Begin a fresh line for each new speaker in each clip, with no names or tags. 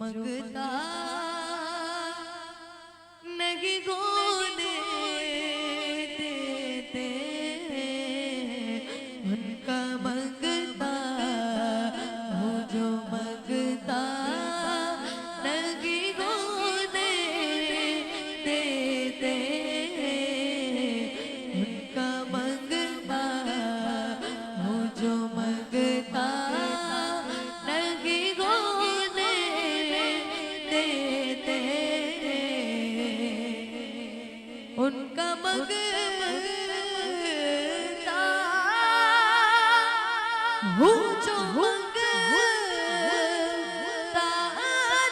मंगता नहीं गोने देते उनका मंगता हो जो मंगता नहीं गोने देते उनका मंगता हो जो मंगता नहीं गोने देते उनका मंगता हो जो मंगता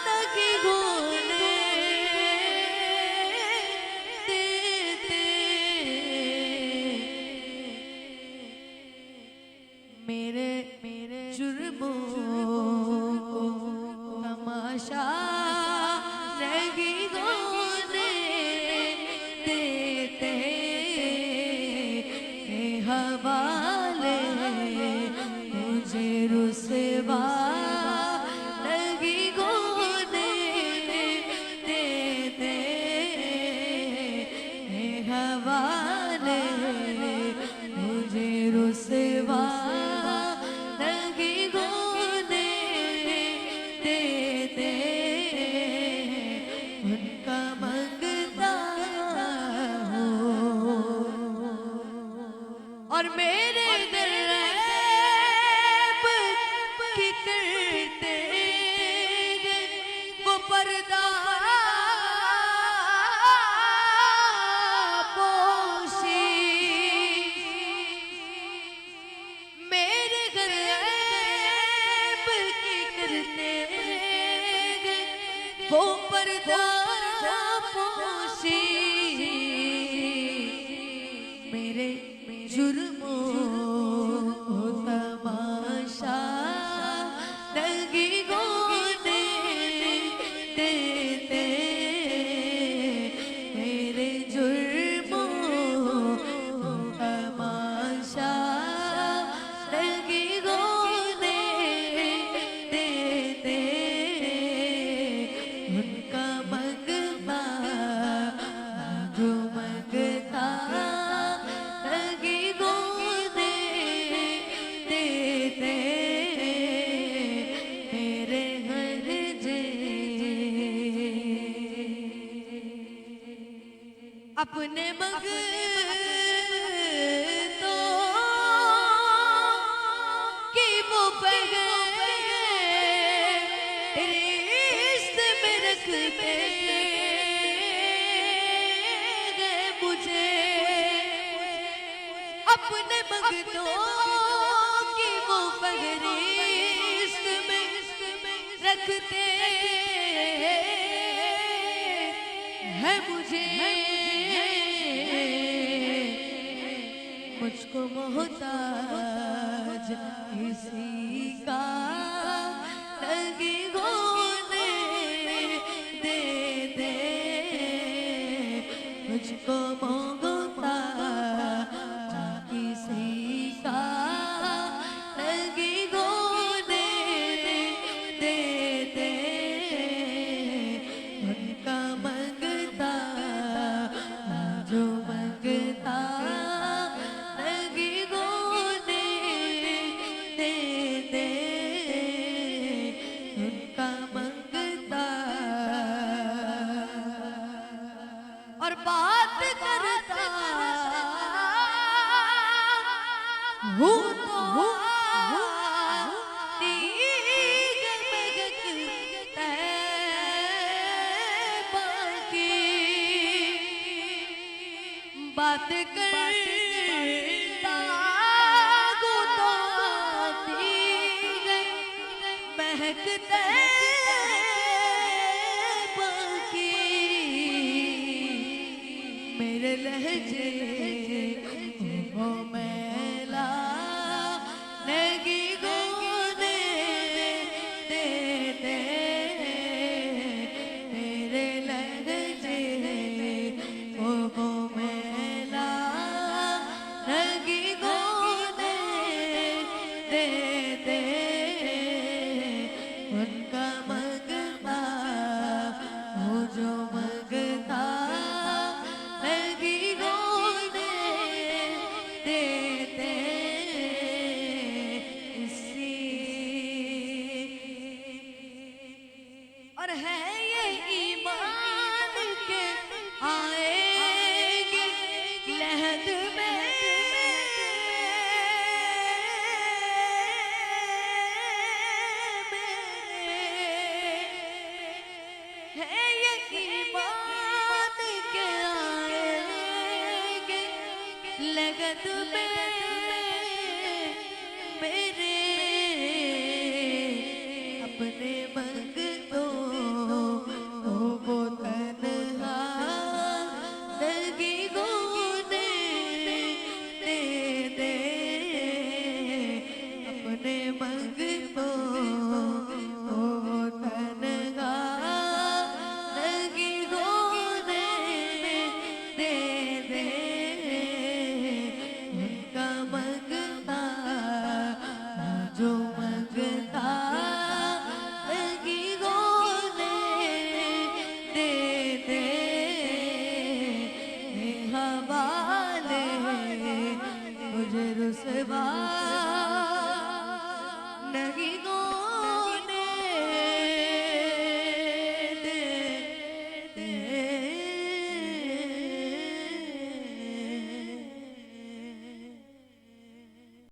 नहीं गोने देते मेरे जुर्मों को तमाशा नहीं गोने देते हवाले मुझे रुसवा नहीं गोने देते हवाले मुझे रुसवा नहीं गोने देते उनका मंगता हो और मेरे गैब की करते वो पर्दा पोशी मेरे गैब की करते वो पर्दा पोशी मेरे जुर्मों को तमाशा नहीं गोने देते मेरे जुर्मों को तमाशा नहीं गोने देते उनका मंगता जो मंगता नहीं गोने देते मेरे हर जे अपने मंगतों की वो रिश्त में रखते मुझे अपने मंगतों की वो रिश्त में रखते हैं मुझे मुझको मोहताज किसी का नहीं गोने देते मुझको मोहताज किसी का नहीं गोने देते उनका मंगता जो मंगता नहीं गोने देते उनका मंगता और बात करता हूँ तो बात करता हूँ तो महकते बाकी मेरे लहजे वो मैला नहीं गोने देते मेरे लहजे वो मैला नहीं गोने देते उनका मंगता शहद में है यकीन मान के आएंगे लगत में मेरे अपने मंगतों वो तन्हा दगी को दे दे अपने मंगतों वो तन्हा दगी को दे दे उनका मंगता जो मंगता दगी को दे दे हवाले मुझे रुसवा